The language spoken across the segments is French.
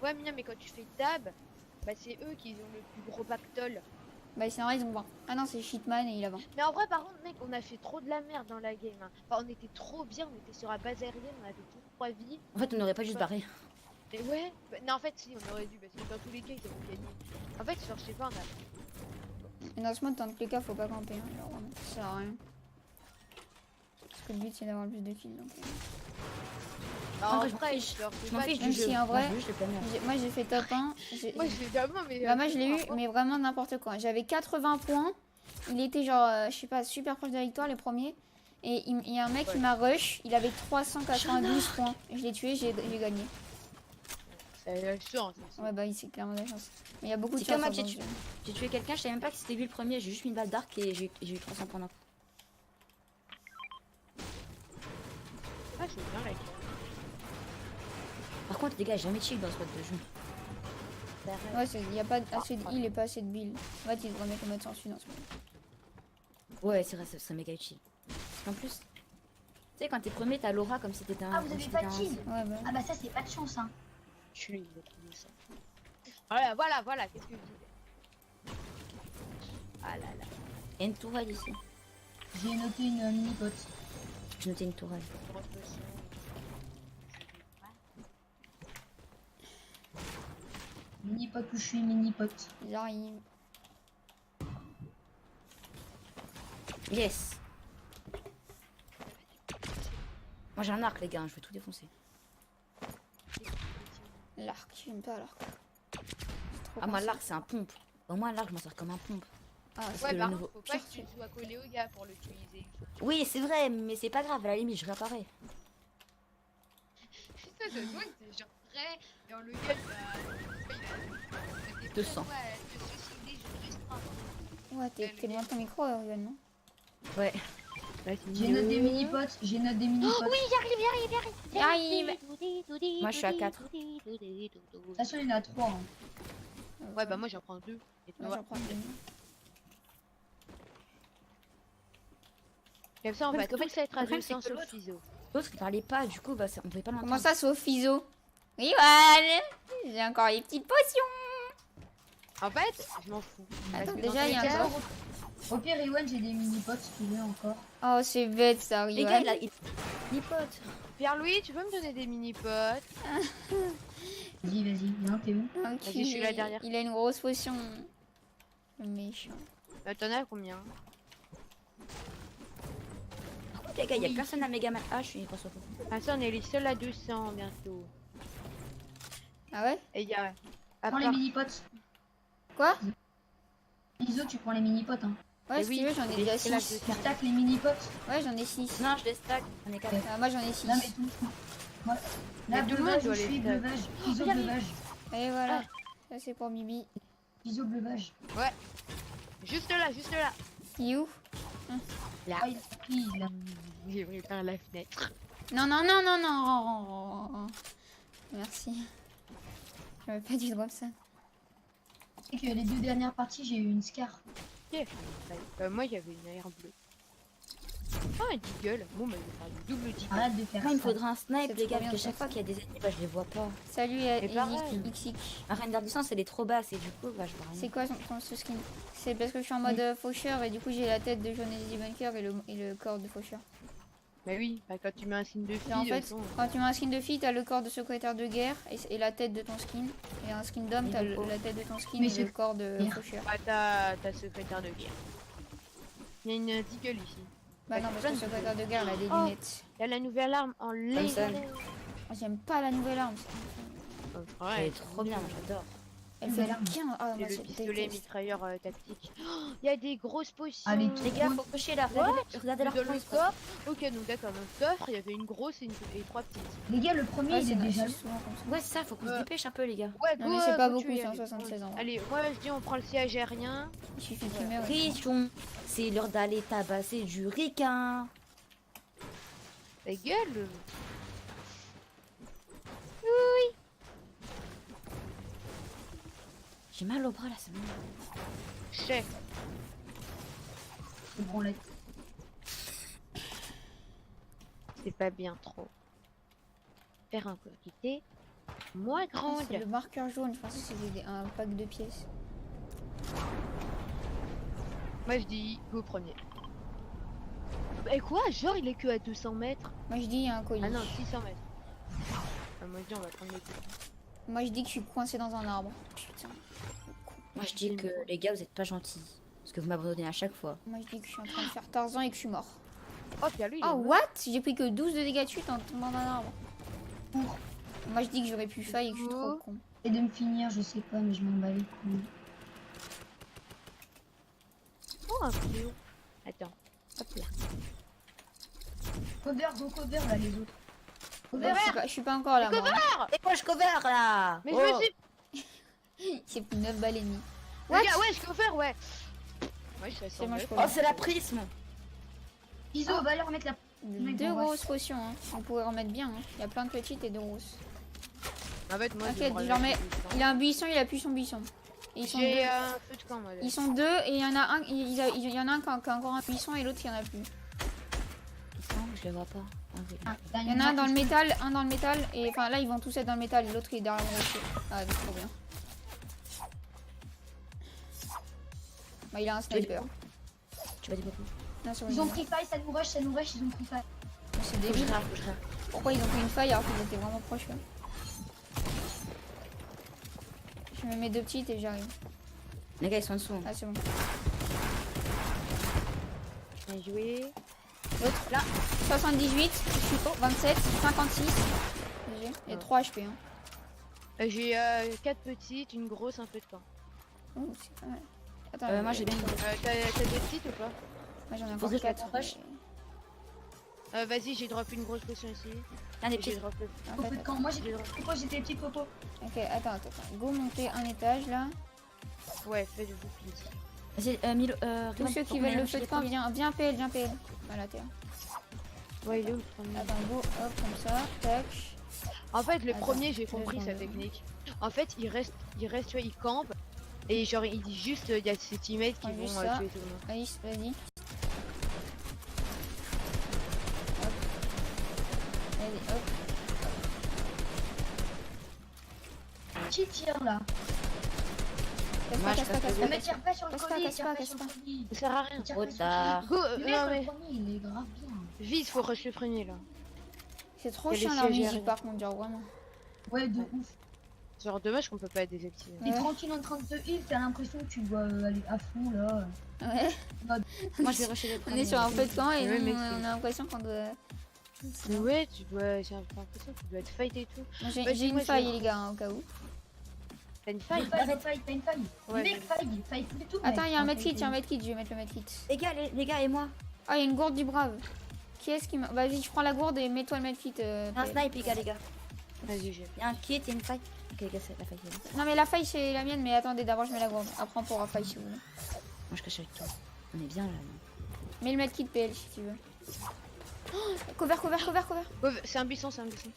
Ouais, mais non, mais quand tu fais tab, bah c'est eux qui ont le plus gros pactole. Bah c'est vrai, ils ont 20. Ah non, c'est Shitman et il a 20. Mais en vrai, par contre, mec, on a fait trop de la merde dans la game, hein. Enfin, on était trop bien, on était sur la base aérienne, on avait tous 3 vies. En fait, on n'aurait pas juste Enfin, barré. mais ouais, non, en fait, si, on aurait dû, parce que dans tous les cas, ils ont gagné. En fait, genre, je sais pas, on a. Mais dans ce mode, dans tous les cas, faut pas camper. Hein, genre, vraiment, ça sert à rien. Parce que le but c'est d'avoir le plus de kills. Donc, En vrai, je m'en vrai, fiche. genre, Je m'en fiche Même du jeu. si en vrai, Moi, je veux juste le planeur. moi j'ai fait top 1. moi, je l'ai d'abord, mais. Bah, moi je l'ai eu, mais vraiment n'importe quoi. J'avais 80 points. Il était genre, je sais pas, super proche de la victoire, les premiers. Et il y a un mec qui m'a rush. Il avait 392 points. Je l'ai tué, j'ai gagné. C'est la chance. Ouais, bah, c'est clairement de la chance. Mais il y a beaucoup de C'est chance. comme moi, dans ce jeu. j'ai tué quelqu'un, je savais même pas que c'était lui le premier, j'ai juste mis une balle d'arc et j'ai eu 300 points d'un coup. Ah, c'est bien, là. Par contre, les gars, jamais chill dans ce mode de jeu. Ouais, il n'y a pas assez de heal et pas assez de build. En fait, ils devraient mettre le mode sensu dans ce moment. Ouais, c'est vrai, ça serait méga utile. Parce qu'en plus, tu sais, quand t'es premier, t'as l'aura comme si t'étais un. Ah, vous comme avez si pas t'étais de un- shield. Ouais, bah. Ah bah ça c'est pas de chance hein. Tu lui, il a trouvé ça. Voilà, qu'est-ce que je disais. Ah là là. Il y a une tourelle ici. J'ai noté une mini pote. J'ai noté une tourelle. Mini pote où je suis mini pote. Ils arrivent. Yes. Moi j'ai un arc, les gars, je vais tout défoncer. L'arc, j'aime pas l'arc. Ah, moi l'arc, c'est un pompe. Au moins, l'arc, je m'en sers comme un pompe. Ah, Parce Ouais, que le par nouveau- contre, faut pas que tu sois collé au gars pour l'utiliser. Oui, c'est vrai, mais c'est pas grave, à la limite, je réapparais. Ça se voit que t'es genre prêt, et le gars, il a 200. ouais, t'es loin de ton micro, Orion, non? Ouais. J'ai noté des mini potes. J'ai noté des mini potes. Oui, j'arrive. Il arrive. Moi, je suis à 4. De toute façon il y en a 3. Hein. Ouais, bah moi j'en prends 2. Et Moi, toi, j'en prends une. comme ça, on Ouais, va parce qu'en tous fait, être à le problème, c'est 200 que sur l'autre- Fiso. L'autre, il parlait pas, du coup, bah, on pouvait pas l'entendre. Comment ça, sauf Fiso? Oui, voilà. J'ai encore les petites potions. En fait, je m'en fous. Parce Attends, que déjà, dans il y a tous les un cas, coffre. Au pire Ewan j'ai des mini potes si tu veux encore. Oh, c'est bête ça, Les gars, Riwan. il pote. Pierre-Louis, tu peux me donner des mini-potes? Vas-y, viens, t'es où? Ok, Vas-y, je suis là derrière. Il a une grosse potion. Le méchant. T'en as combien? Par contre, les gars, il y a personne à Megaman. Ah, je suis pas sûr. Ah, ça, on est les seuls à 200 bientôt. Ah ouais? Et il y a. À Prends les part- mini potes. Quoi? Iso tu prends les mini potes hein. Ouais, Eh si oui, tu veux, j'en ai les déjà classes 6. Tu stack les mini potes. Ouais, j'en ai 6. Non, je les stack. On est 4. Moi, j'en ai 6. Non mais tout. Moi. Mais Là, tout le monde bleuvage, doit je les suis stack. bleuvage. Iso bleuvage. Et voilà. Ça, c'est pour Bibi. Iso bleuvage. Ouais. Juste là. Il est où? Là. Ah, il a pris là. J'ai voulu faire la fenêtre. Non, non, non, non, non. Merci. J'aurais pas dû drop ça. C'est que les 2 dernières parties j'ai eu une scar. Ok. Moi, il y avait une air bleue. Oh, un deagle. Bon, bah, il va faire du double deagle. Arrête de faire Moi, il me ça. faudra un snipe, C'est les trop gars, bien, parce que chaque ça. fois qu'il y a des ennemis, bah, je les vois pas. Salut, pareil. XX. Ma reine d'air distance, elle est trop basse et du coup, bah, je vois rien. C'est quoi ton skin? C'est parce que je suis en mode faucheur et du coup j'ai la tête de Jonas Bunker et le corps de faucheur. Bah oui, bah, quand tu mets un signe de fille, Et en fait, façon, quand tu mets un skin de fille, t'as le corps de secrétaire de guerre et la tête de ton skin. Et un skin d'homme, t'as la tête de ton skin Mais et c'est- le corps de Merde. faucheur. bah, t'as secrétaire de guerre. Il y a une deagle ici. Bah non, parce que le secrétaire de guerre, elle a des Oh. lunettes. Il y a la nouvelle arme en laser. Oh, j'aime pas la nouvelle arme. Elle Ouais, est trop bien, moi, j'adore. Elle fait Nouvelle arme. 15. Ah, c'est moi, le je pistolet déteste. mitrailleur tactique. Oh, il y a des grosses potions. Ah, les Les gars, faut cocher là. Regardez leur dans le points. coffre. Ok, donc d'accord, dans le coffre, il y avait une grosse et 3 petites. Les gars, le premier Ouais, il est déjà c'est souvent comme ça. Ouais, c'est ça, faut qu'on se dépêche un peu, les gars. Ouais, Non, mais c'est pas beaucoup, 176 ans. Allez, moi je dis on prend le siège aérien. Il suffit qu'il meure. Richon, c'est l'heure d'aller tabasser du ricain. Ta gueule. J'ai mal au bras là, c'est bon. Chef. C'est branlette. C'est pas bien trop. Faire un quitter. Moi, grande. C'est le marqueur jaune, je pensais que c'était un pack de pièces. Moi, je dis go premier. Et quoi? Genre, il est que à 200 mètres. Moi je dis il y a un colis. Ah non, 600 mètres. Ah, moi, je dis, on va prendre les coups. Moi je dis que je suis coincé dans un arbre. Putain. Moi, je dis que les gars, vous êtes pas gentils. Parce que vous m'abandonnez à chaque fois. Moi je dis que je suis en train de faire Tarzan et que je suis mort. Oh, puis à lui, il est Oh mort. what? J'ai pris que 12 de dégâts de chute en tombant d'un arbre. Moi je dis que j'aurais pu fail et que je suis trop con. Et de me finir, je sais pas, mais je m'en bats les couilles. Oh, un fléau. Attends. Hop là. Cover, go cover là, les autres. Cover, Je suis pas encore là. Moi. Et moi, je cover là. Mais Oh. je me suis. C'est plus 9 balles et demie. Les What? gars, ouais, je peux faire, ouais. Ouais, je suis à 100 C'est moi, je mètres. peux. Oh, c'est la prisme. Iso, va leur mettre la. Deux grosses potions. Hein. On pourrait remettre bien. Hein. Il y a plein de petites et de grosses. En fait, moi, T'inquiète, je leur mets. Il a un buisson, il a plus son buisson. Et ils sont J'ai deux. un feu de camp, moi. Ils sont deux et il y en a un, il y en a un qui a encore un buisson et l'autre qui en a plus. Non, je le vois pas. Ah, oui. Il y en a un dans le métal, et enfin là ils vont tous être dans le métal et l'autre il est derrière mon rocher. Ah c'est trop bien. Bah il a un sniper. Tu vas dire beaucoup. Non, sur Ils ont une- pris faille, ça nous rush, ils ont pris faille. C'est Faut que débile. je rare, faut que je rare. Pourquoi ils ont fait une faille alors qu'ils étaient vraiment proches là? Je me mets deux petites et j'arrive. Les gars, ils sont en dessous. Hein. Ah c'est bon. Bien joué. L'autre là, 78, je suis 27, 56. GG. Il y a 3 HP hein. J'ai 4 petites, une grosse, un peu de camp. Oh, c'est pas mal. Attends, Moi, j'ai bien une grosse. T'as des petites ou pas? Moi j'en ai encore Faudrait que je 4. m'approche. Vas-y, j'ai drop une grosse potion ici. Un des Et j'ai petits. drop le... Coco de camp. Moi j'ai des petits copos. Ok, attends. Go monter un étage là. Ouais, fais du coup plaisir. Vas-y, Milo. Tous ceux qui veulent le feu de camp, viens PL, Voilà, terre. Ouais, il est où le premier? Attends, go, hop, comme ça, tac. En fait, le Attends, premier, j'ai deux compris sa secondes. technique. En fait, il reste, tu vois, il campe. Et genre, il dit juste, il y a ses teammates qui Prends vont juste ça. tuer tout le monde. Alice, vas-y. Hop. Vas-y, hop. Qui tire là? Casse Moi, pas, je casse pas, casse casse le pas. Mais tire pas sur le Casse pas, colis, casse tire pas, pas casse sur le pas. colis. Ça sert à rien. Tire Trop pas sur le tard. Go, colis. non Le mais, premier, il est grave bien. vite, faut rush le premier là. C'est trop Il y a chiant les la sièges musique arrière. par contre, genre vraiment. Ouais, de ouf. Genre, dommage qu'on peut pas être désactivé. T'es Ouais. tranquille en train de te heal, t'as l'impression que tu dois aller à fond là. Ouais. Moi, je vais rusher les On premiers. est sur un feu de camp et Ouais, nous, mais on c'est- a l'impression qu'on doit. Mais ouais, j'ai l'impression que tu dois être fight et tout. Moi, Vas-y, j'ai moi, une je faille vais- les gars, hein, au cas où. T'as une T'as faille? une faille, t'as une faille. Ouais, Mec, faille tout. Mec. Attends, il y a un Enfin, medkit, je vais mettre le medkit. Les gars, et moi. Ah, il y a une gourde du brave. Qui est-ce qui m'a. Vas-y, je prends la gourde et mets-toi le medkit. Un snipe, les gars. Vas-y, j'ai. Il y a un kit, il y a une faille. Ok, les gars, c'est la faille. c'est bon. Non, mais la faille c'est la mienne, mais attendez, d'abord je mets la gourde. Après on pourra faille si vous voulez. Moi, je cache avec toi. On est bien là. non Mets le medkit PL si tu veux. Oh, cover. Oh, c'est un buisson, c'est un buisson.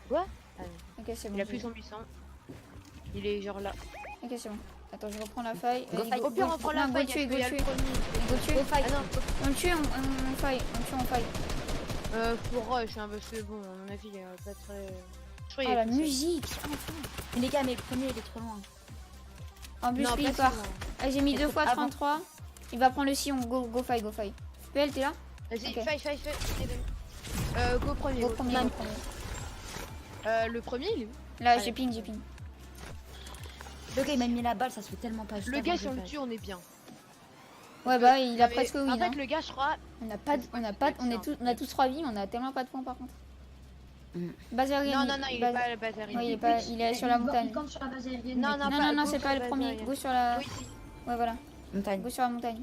Quoi? Ah, non. Ok, c'est bon. Il a j'ai plus vu. son buisson. Il est genre là. Ok, c'est bon. Attends, je reprends la faille. Go Vas-y, fight. Au pire, on prend la non, faille. Go tuer, il y a le premier. Go tuer. Ah non, On le tue, on faille. On faille. pour rush, hein, parce que bon, à mon avis, il est pas très. Je crois qu'il Ah, est la tout seul. musique. Mais les gars, mais le premier, il est trop loin. En plus, Non, lui, pas il part. si loin. Ah, j'ai mis Il 2 faut fois avant. 33. Il va prendre le sillon. Go fight. PL, t'es là? Vas-y, Ok. faille. Go premier. Go go premier, premier. go premier. Le premier, il est où? Là, Allez. j'ai ping. Le gars, il m'a mis la balle, ça se fait tellement pas. Le gars, si on le tue, on est bien. Ouais, bah, il a Mais presque win. En fait, hein. le gars, je crois. On a tous 3 vies, mais on a tellement pas de points par contre. Mm. Base aérienne. Non, il est pas à la base aérienne. Oui, il est sur la montagne. Il campe sur la base aérienne. Non, mec. non, Non, go c'est sur pas la le base premier. aérienne. Go sur la. Go ici. Ouais, voilà. Montagne. Go sur la montagne.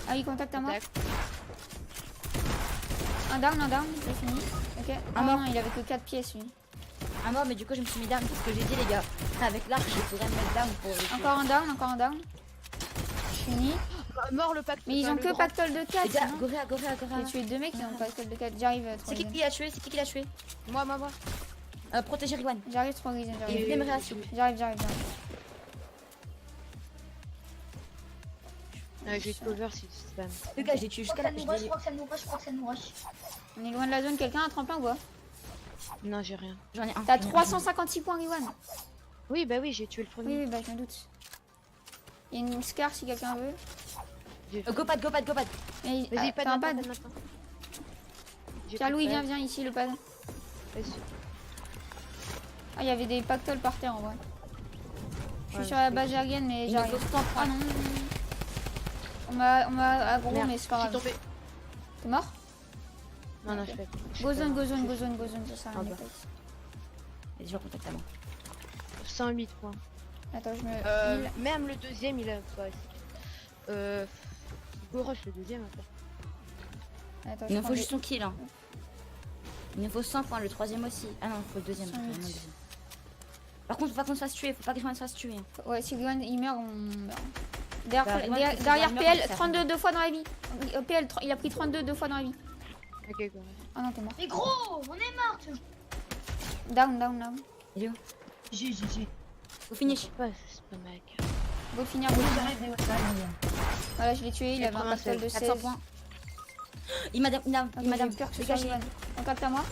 Ah, il contacte à moi. Contact. Un down, c'est fini. Ok. Ah mort. non, il avait que 4 pièces lui. Ah, mort, mais du coup, je me suis mis down parce que j'ai dit, les gars, avec l'arc, je pourrais me mettre down pour. les tuer. Encore un down. Fini. Mort le pacte. Mais ils ont que pactole de Les 4. gars, non Goréa. J'ai tué 2 mecs qui ont pactole de 4. J'arrive, C'est qui 3 qui l'a tué? C'est qui l'a tué? Moi. Protéger Riwan. J'arrive, 3 reasons, Et j'arrive. Nemrea, s'il vous plaît. J'arrive. Je vais te cover si tu spam. Le gars, je l'ai tué Je crois jusqu'à que là. ça nous rush, je crois que ça nous rush, je crois que ça nous rush. On est loin de la zone, quelqu'un a un tremplin ou quoi? Non, j'ai rien. J'en ai un. T'as j'en ai un. 356 points, Riwan. Oui, bah oui, j'ai tué le Oui, premier. oui, bah je me doute. Il y a une scar si quelqu'un veut. Go pad, go pad, go pad. Mais, Vas-y, t'as pas un de pad. maintenant. J'ai Tiens, plus Louis, de viens, pad. viens ici, le pad. Vas-y. Ah, il y avait des pactoles par terre en vrai. Je suis Ouais, sur la c'est- base aérienne, mais Il me j'arrive. faut 100 Ah points. non. On m'a aggro, Merde, mais c'est pas je suis grave. tombée. T'es mort? Non, non, Ok. je fais. Go zone, go zone, go zone, go zone, ça sert à Ah rien. bah. de fight. Vas-y, je recontacte à moi. 108 points. Attends, je me. heal. Même le deuxième, il a pas. Go rush le deuxième après. Attends, Il je me prends faut des- juste son kill. Hein. Il me faut 100 points, le troisième aussi. Ah non, il faut le deuxième. 108. Vraiment le deuxième. Par contre, faut pas qu'on se fasse tuer. Faut pas que je me fasse tuer. Ouais, si Riwan il meurt, on meurt. Derrière, Bah, Riwan, derrière, c'est derrière Riwan, PL, ça fait 32 deux fois dans la vie. PL, il a pris 32 deux fois dans la vie. Ok, go. Ah non, t'es mort. Mais gros, on est mort. Down, down, down. Il est où? J'ai. Au finish. C'est pas mec. Go finir, go Oui, finir. j'arrive, mais ouais, Voilà, je l'ai tué, il avait un 96, pactole de 400 16. points. Il m'a Peur que ce soit dégagé. Riwan. Contact à moi.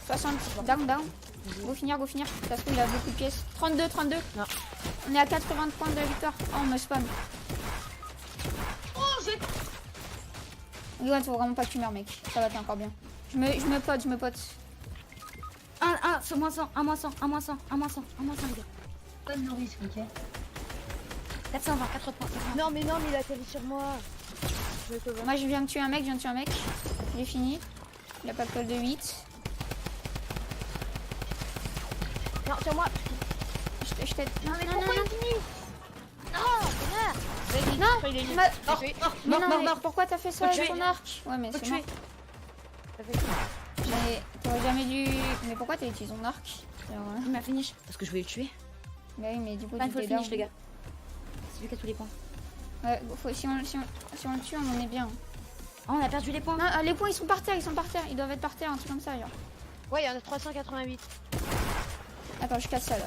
60, down, down. Go finir, go finir. Ça se trouve, il a beaucoup de pièces. 32, 32. Non. On est à 80 points de la victoire. Oh, on me spam. Oh, j'ai. Riwan, faut vraiment pas que tu meurs, mec. Ça va, t'es encore bien. Je me pote. 1, sur moins 100, 1 moins 100, 1 moins 100, 1 moins 100, 1 moins 100, les gars. Pas de nourrice, ok. 420, 4 points. 420. Non, mais il a atterri sur moi. Je vais cover. Moi, je viens de tuer un mec, J'ai fini. Il a pactole de 8. Non, sur moi. Je t'aide. Non, mais Pourquoi il finit? Non, connard. Vas-y, Non, il est nul. ma- T'as fait- Mais non, mais mort. pourquoi t'as fait ça Faut avec tuer. ton arc? Ouais, mais Faut c'est mort. tuer. t'as fait- Mais t'aurais jamais dû. Mais pourquoi t'as utilisé ton arc? Il m'a finish. Parce que je voulais le tuer. Bah oui, mais du coup, Pas tu faut le t'es down. finish, les gars. C'est lui qui a tous les points. Ouais, si on le tue, on en est bien. Oh, on a perdu les points. Non, les points, ils sont par terre. Ils doivent être par terre, un truc comme ça, genre. Ouais, il y en a 388. Attends, je casse ça là.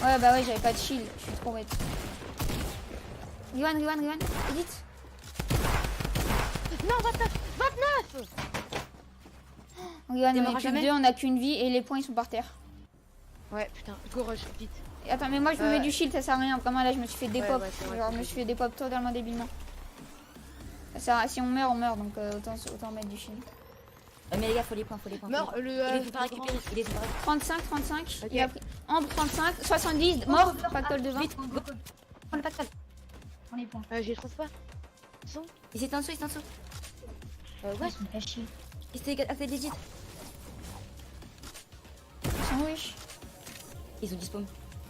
Ouais, bah ouais, j'avais pas de shield. Je suis trop bête. Riwan, edit. Non, 29. 29. Riwan, T'es on mort est à plus jamais que 2, on a qu'une vie et les points, ils sont par terre. Ouais, putain, go rush, vite. Et attends, mais moi, je me mets du shield, ça sert à rien. Vraiment, là, je me suis fait des Ouais, pop. ouais, c'est vrai, Genre, c'est je me vrai. suis fait des pop totalement débilement. Ça sert à- Si on meurt, donc autant mettre du shield. Mais les gars, faut les points. Mort, Il le. est tout pas récupéré. Il est tout pas récupéré. 35. Ok. Il a pris. Ambre 35, 70, mort, Go, go, pactole de 20. Vite, go. Prends le pactole. Prends les points. Je les trouve pas. Ils sont. Il était en dessous, Ouais, ils sont cachés. Il était à tes digits. Ils sont wesh. Ils ont dispawn.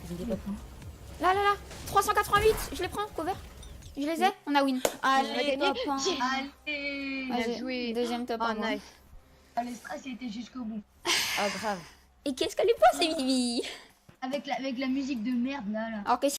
Ils ont des pop. Là, 388, je les prends, cover. Je les ai, on a win. Allez, gagné. top 1. Allez. Bien Vas-y, joué. deuxième top Oh, à moi. nice. Ah, le stress, il était jusqu'au bout. Ah, grave. Et qu'est-ce qu'elle est pas, c'est Vivi? Avec la musique de merde, là. Alors que